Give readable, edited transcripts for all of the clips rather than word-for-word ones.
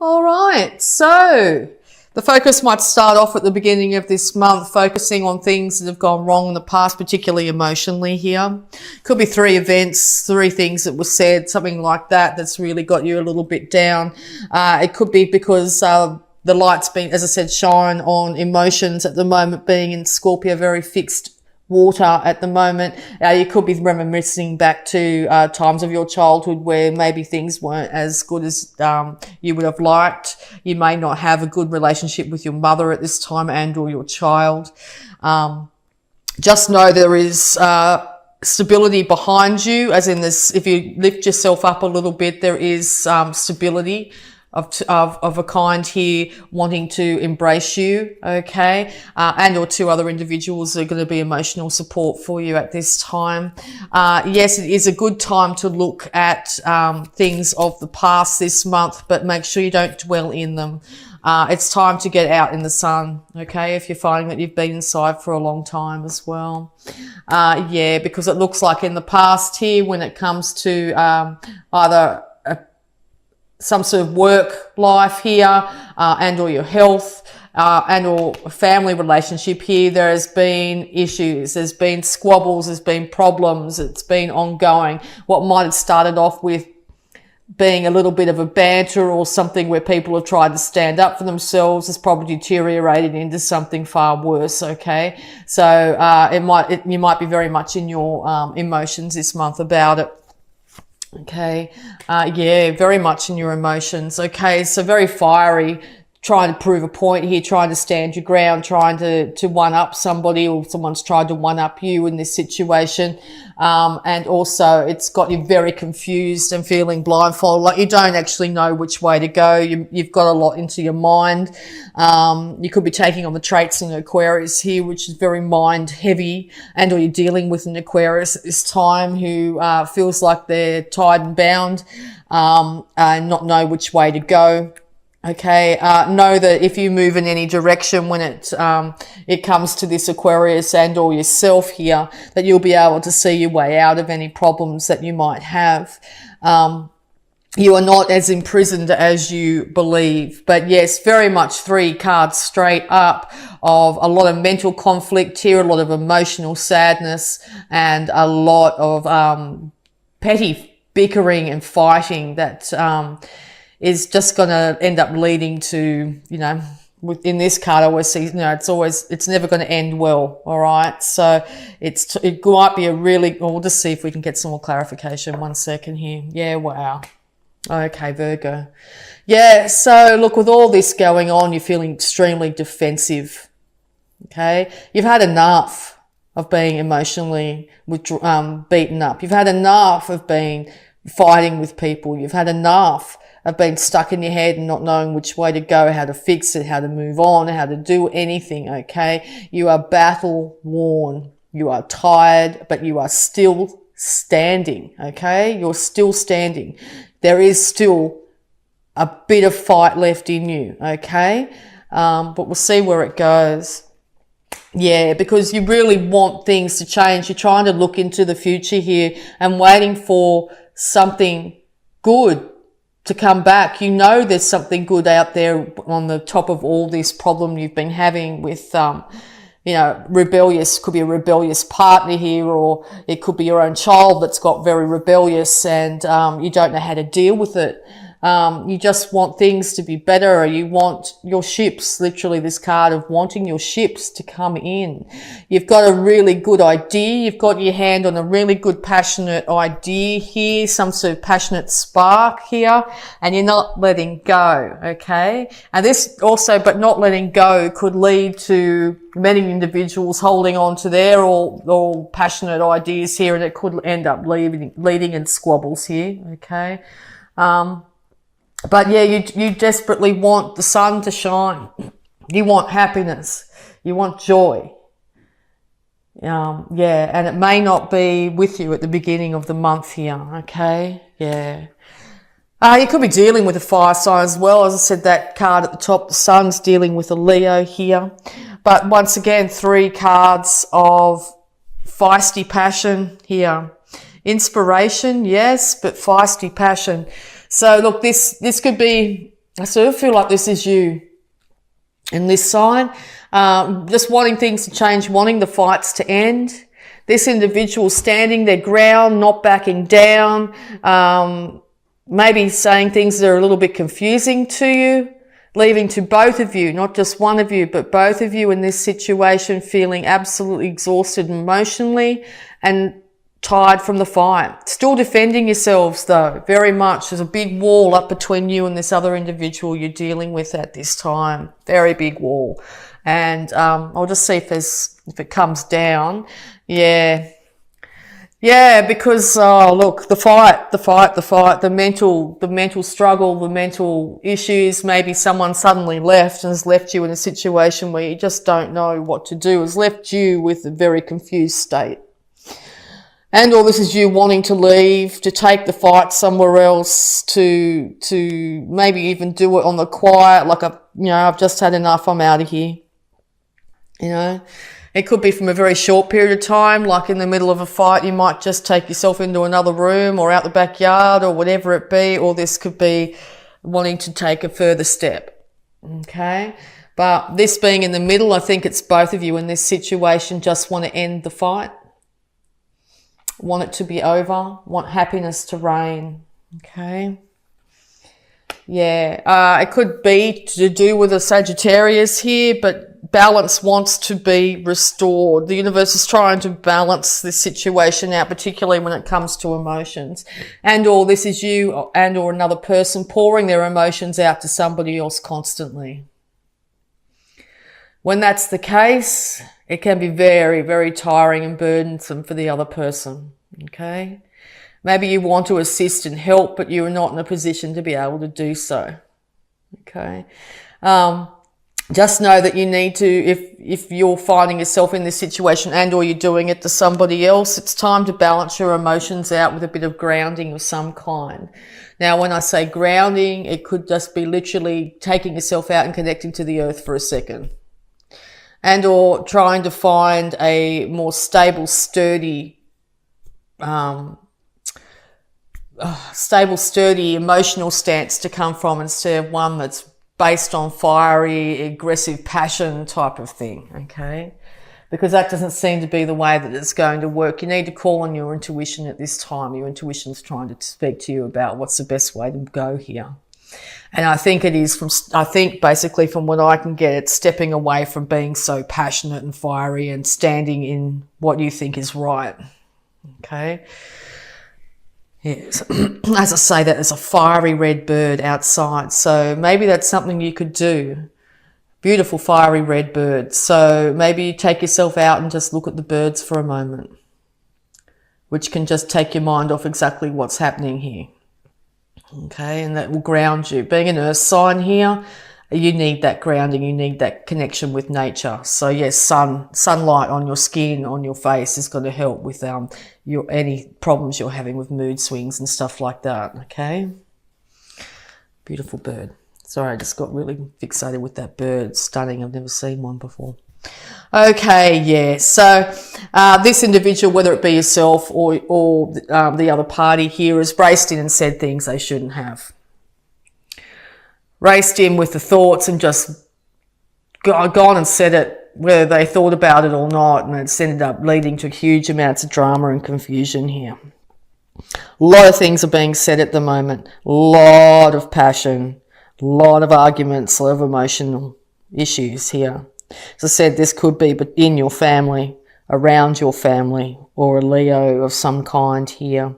All right, so the focus might start off at the beginning of this month, focusing on things that have gone wrong in the past, particularly emotionally here. Could be 3 events, 3 things that were said, something like that, that's really got you a little bit down. It could be because the light's been, as I said, shine on emotions at the moment, being in Scorpio, very fixed water at the moment. You could be reminiscing back to times of your childhood where maybe things weren't as good as you would have liked. You may not have a good relationship with your mother at this time and or your child. Just know there is stability behind you, as in this, if you lift yourself up a little bit, there is stability of a kind here wanting to embrace you, okay? And or 2 other individuals are going to be emotional support for you at this time. Yes, it is a good time to look at things of the past this month, but make sure you don't dwell in them. It's time to get out in the sun, okay, if you're finding that you've been inside for a long time as well. Yeah, because it looks like in the past here, when it comes to either some sort of work life here, and or your health, and or a family relationship here, there has been issues, there's been squabbles, there's been problems, it's been ongoing. What might have started off with being a little bit of a banter or something where people have tried to stand up for themselves has probably deteriorated into something far worse, okay? So you might be very much in your emotions this month about it. Okay, yeah, very much in your emotions. Okay, so very fiery, trying to prove a point here, trying to stand your ground, trying to one up somebody, or someone's tried to one up you in this situation. And also it's got you very confused and feeling blindfolded, like you don't actually know which way to go. You've got a lot into your mind. You could be taking on the traits in Aquarius here, which is very mind heavy, and or you're dealing with an Aquarius at this time who feels like they're tied and bound, and not know which way to go. Okay, know that if you move in any direction when it comes to this Aquarius and or yourself here, that you'll be able to see your way out of any problems that you might have. You are not as imprisoned as you believe. But yes, very much 3 cards straight up of a lot of mental conflict here, a lot of emotional sadness, and a lot of petty bickering and fighting that is just going to end up leading to, within this card I always see, it's never going to end well, all right? So it might be we'll just see if we can get some more clarification. 1 second here. Yeah, wow. Okay, Virgo. Yeah, so look, with all this going on, you're feeling extremely defensive, okay? You've had enough of being emotionally beaten up. You've had enough of being fighting with people. You've had enough of being stuck in your head and not knowing which way to go, how to fix it, how to move on, how to do anything, okay? You are battle worn. You are tired, but you are still standing, okay? You're still standing. There is still a bit of fight left in you, okay? But we'll see where it goes. Yeah, because you really want things to change. You're trying to look into the future here and waiting for something good to come back. There's something good out there on the top of all this problem you've been having with, could be a rebellious partner here, or it could be your own child that's got very rebellious and you don't know how to deal with it. You just want things to be better, or you want your ships, literally this card of wanting your ships to come in. You've got a really good idea. You've got your hand on a really good passionate idea here, some sort of passionate spark here, and you're not letting go, okay? And this also, but not letting go could lead to many individuals holding on to their all passionate ideas here, and it could end up leading in squabbles here, okay? But yeah, you desperately want the sun to shine. You want happiness. You want joy. Yeah, and it may not be with you at the beginning of the month here, okay? Yeah. You could be dealing with a fire sign as well. As I said, that card at the top, the sun's dealing with a Leo here. But once again, 3 cards of feisty passion here. Inspiration, yes, but feisty passion. So look, this could be I sort of feel like this is you in this sign, just wanting things to change, wanting the fights to end. This individual standing their ground, not backing down, maybe saying things that are a little bit confusing to you, leaving to both of you, not just one of you, but both of you in this situation feeling absolutely exhausted emotionally and tired from the fight. Still defending yourselves though, very much. There's a big wall up between you and this other individual you're dealing with at this time. Very big wall. And I'll just see if it comes down. Yeah, because look, the fight, the mental struggle, the mental issues. Maybe someone suddenly left and has left you in a situation where you just don't know what to do. Has left you with a very confused state. And all this is you wanting to leave, to take the fight somewhere else, to maybe even do it on the quiet, like I've just had enough, I'm out of here. It could be from a very short period of time, like in the middle of a fight, you might just take yourself into another room or out the backyard or whatever it be, or this could be wanting to take a further step. Okay? But this being in the middle, I think it's both of you in this situation just want to end the fight. Want it to be over, want happiness to reign. Okay. Yeah, it could be to do with a Sagittarius here, but balance wants to be restored. The universe is trying to balance this situation out, particularly when it comes to emotions. And or this is you and or another person pouring their emotions out to somebody else constantly. When that's the case, it can be very, very tiring and burdensome for the other person. Okay? Maybe you want to assist and help, but you are not in a position to be able to do so. Okay? Just know that you need to, if you're finding yourself in this situation and or you're doing it to somebody else, it's time to balance your emotions out with a bit of grounding of some kind. Now, when I say grounding, it could just be literally taking yourself out and connecting to the earth for a second. And or trying to find a more stable, sturdy emotional stance to come from instead of one that's based on fiery, aggressive passion type of thing, okay? Because that doesn't seem to be the way that it's going to work. You need to call on your intuition at this time. Your intuition's trying to speak to you about what's the best way to go here. And I think it is basically from what I can get, it's stepping away from being so passionate and fiery and standing in what you think is right. Okay? Yes. As I say that, there's a fiery red bird outside. So maybe that's something you could do. Beautiful fiery red bird. So maybe you take yourself out and just look at the birds for a moment, which can just take your mind off exactly what's happening here. Okay, and that will ground you. Being an earth sign here, you need that grounding, you need that connection with nature. So yes, sunlight on your skin, on your face is going to help with any problems you're having with mood swings and stuff like that. Okay, beautiful bird. Sorry, I just got really fixated with that bird. Stunning. I've never seen one before. Okay, yeah. So this individual, whether it be yourself or the other party here, has raced in and said things they shouldn't have. Raced in with the thoughts and just gone and said it, whether they thought about it or not, and it's ended up leading to huge amounts of drama and confusion here. A lot of things are being said at the moment. A lot of passion, a lot of arguments, a lot of emotional issues here. As I said, this could be in your family, around your family, or a Leo of some kind here.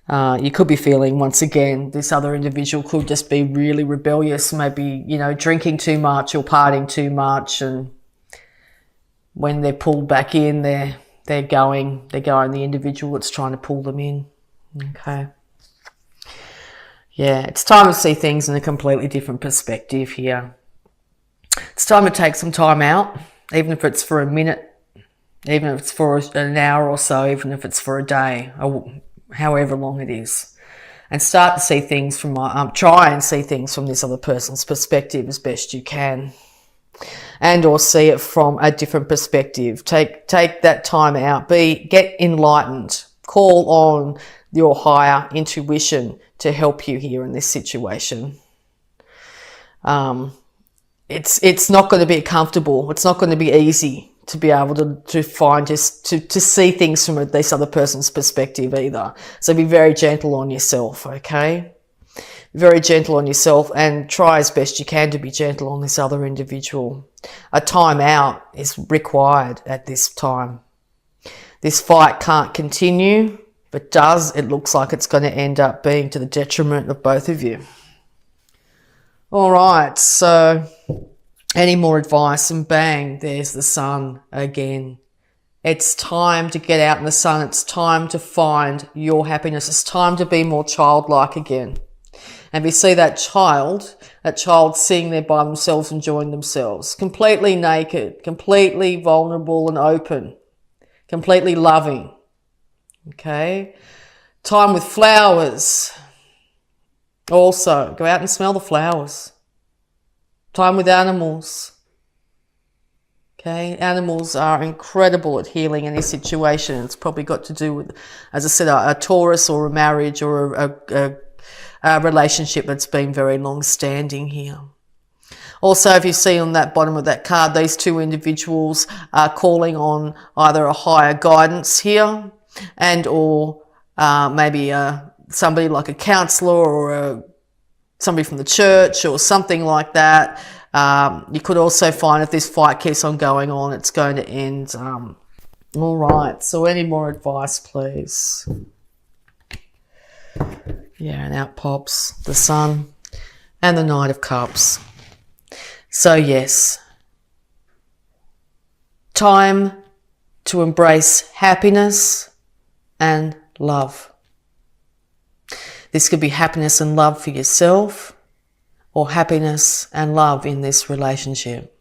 You could be feeling, once again, this other individual could just be really rebellious, maybe, drinking too much or partying too much, and when they're pulled back in, they're going the individual that's trying to pull them in. Okay. Yeah, it's time to see things in a completely different perspective here. It's time to take some time out, even if it's for a minute, even if it's for an hour or so, even if it's for a day, or however long it is, and start to see things try and see things from this other person's perspective as best you can, and or see it from a different perspective. Take that time out. Get enlightened. Call on your higher intuition to help you here in this situation. It's not going to be comfortable. It's not going to be easy to be able to find to see things from this other person's perspective either. So be very gentle on yourself, okay? Very gentle on yourself, and try as best you can to be gentle on this other individual. A time out is required at this time. This fight can't continue. If it does, it looks like it's going to end up being to the detriment of both of you. All right, so any more advice, and bang, there's the sun again. It's time to get out in the sun. It's time to find your happiness. It's time to be more childlike again. And we see that child sitting there by themselves, enjoying themselves, completely naked, completely vulnerable and open, completely loving. Okay? Time with flowers. Also, go out and smell the flowers. Time with animals. Okay? Animals are incredible at healing any situation. It's probably got to do with, as I said, a Taurus or a marriage or a relationship that's been very long-standing here. Also, if you see on that bottom of that card, these two individuals are calling on either a higher guidance here, and or maybe somebody like a counsellor or somebody from the church or something like that. You could also find if this fight keeps on going on, it's going to end. All right, so any more advice, please? Yeah, and out pops the Sun and the Knight of Cups. So yes, time to embrace happiness and love. This could be happiness and love for yourself, or happiness and love in this relationship.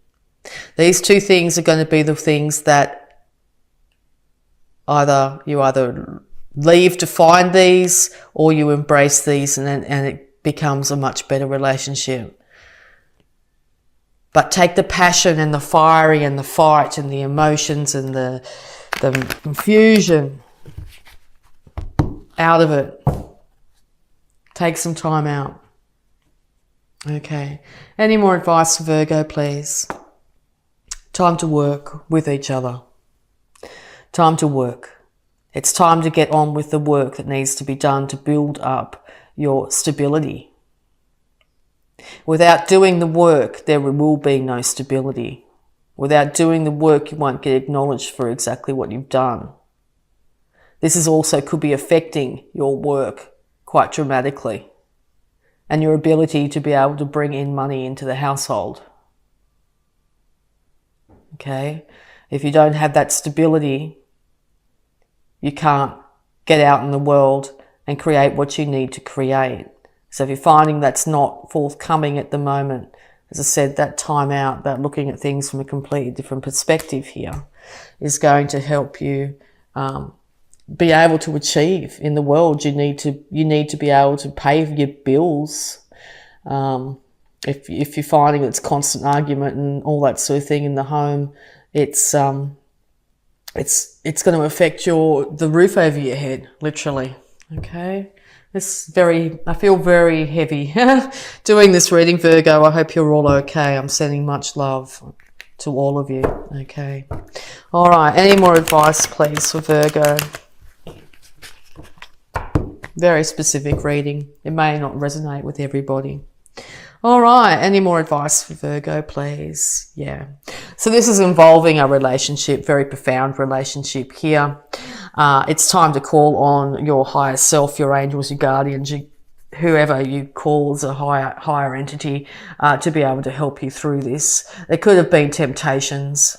These two things are going to be the things that you either leave to find these, or you embrace these, and it becomes a much better relationship. But take the passion and the fiery and the fight and the emotions and the confusion out of it. Take some time out. Okay. Any more advice for Virgo, please? Time to work with each other. Time to work. It's time to get on with the work that needs to be done to build up your stability. Without doing the work, there will be no stability. Without doing the work, you won't get acknowledged for exactly what you've done. This is also could be affecting your work quite dramatically, and your ability to be able to bring in money into the household. Okay? If you don't have that stability, you can't get out in the world and create what you need to create. So if you're finding that's not forthcoming at the moment, as I said, that time out, that looking at things from a completely different perspective here is going to help you be able to achieve in the world. You need to be able to pay your bills. If you're finding it's constant argument and all that sort of thing in the home, it's going to affect the roof over your head, literally. Okay. I feel very heavy doing this reading, Virgo. I hope you're all okay. I'm sending much love to all of you. Okay. All right. Any more advice, please, for Virgo? Very specific reading. It may not resonate with everybody. All right. Any more advice for Virgo, please? Yeah. So this is involving a relationship, very profound relationship here. It's time to call on your higher self, your angels, your guardians, whoever you call as a higher entity, to be able to help you through this. There could have been temptations.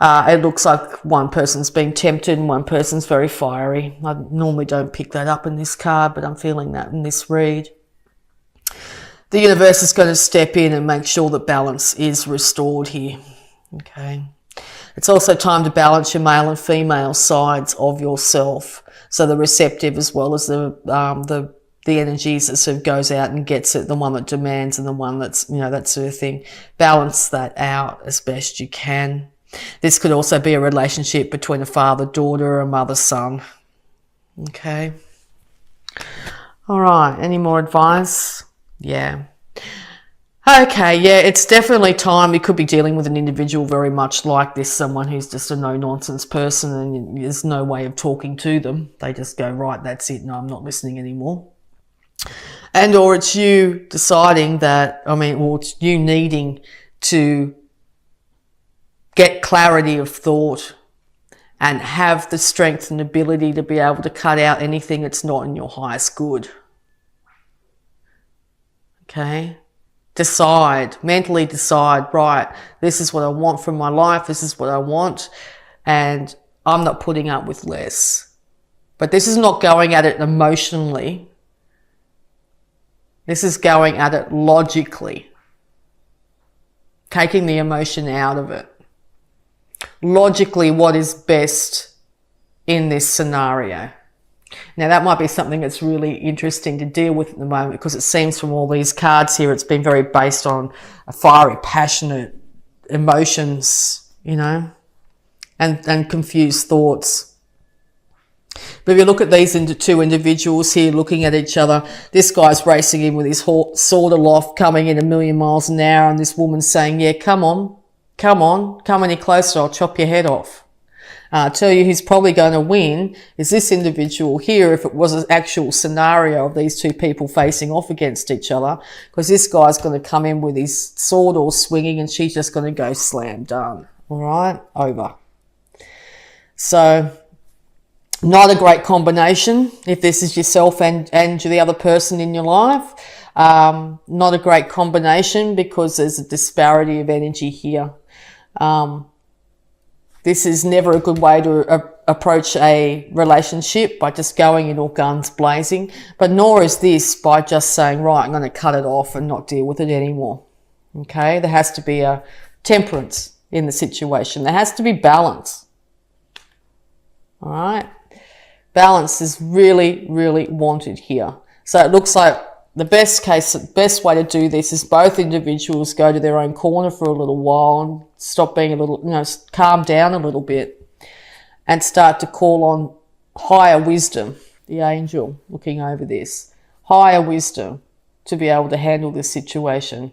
It looks like one person's being tempted and one person's very fiery. I normally don't pick that up in this card, but I'm feeling that in this read. The universe is going to step in and make sure that balance is restored here. Okay. It's also time to balance your male and female sides of yourself. So the receptive as well as the energies that sort of goes out and gets it, the one that demands and the one that's, that sort of thing. Balance that out as best you can. This could also be a relationship between a father-daughter or a mother-son. Okay. All right. Any more advice? Yeah. Okay, yeah, it's definitely time. We could be dealing with an individual very much like this, someone who's just a no-nonsense person and there's no way of talking to them. They just go, right, that's it. No, I'm not listening anymore. And or it's you deciding that, or it's you needing to get clarity of thought and have the strength and ability to be able to cut out anything that's not in your highest good. Okay? Mentally decide, right, this is what I want from my life, this is what I want, and I'm not putting up with less. But this is not going at it emotionally. This is going at it logically. Taking the emotion out of it. Logically, what is best in this scenario? Now, that might be something that's really interesting to deal with at the moment, because it seems from all these cards here, it's been very based on a fiery, passionate emotions, and confused thoughts. But if you look at these two individuals here looking at each other, this guy's racing in with his sword aloft, coming in 1,000,000 miles an hour, and this woman's saying, yeah, come any closer, I'll chop your head off. I tell you who's probably going to win is this individual here, if it was an actual scenario of these two people facing off against each other, because this guy's going to come in with his sword all swinging and she's just going to go slam done. All right, over. So not a great combination if this is yourself and the other person in your life. Not a great combination because there's a disparity of energy here. This is never a good way to approach a relationship, by just going in all guns blazing, but nor is this by just saying, right, I'm going to cut it off and not deal with it anymore. Okay, there has to be a temperance in the situation. There has to be balance. All right, balance is really, really wanted here. So it looks like the best way to do this is both individuals go to their own corner for a little while and stop being calm down a little bit and start to call on higher wisdom, the angel looking over this, higher wisdom to be able to handle this situation.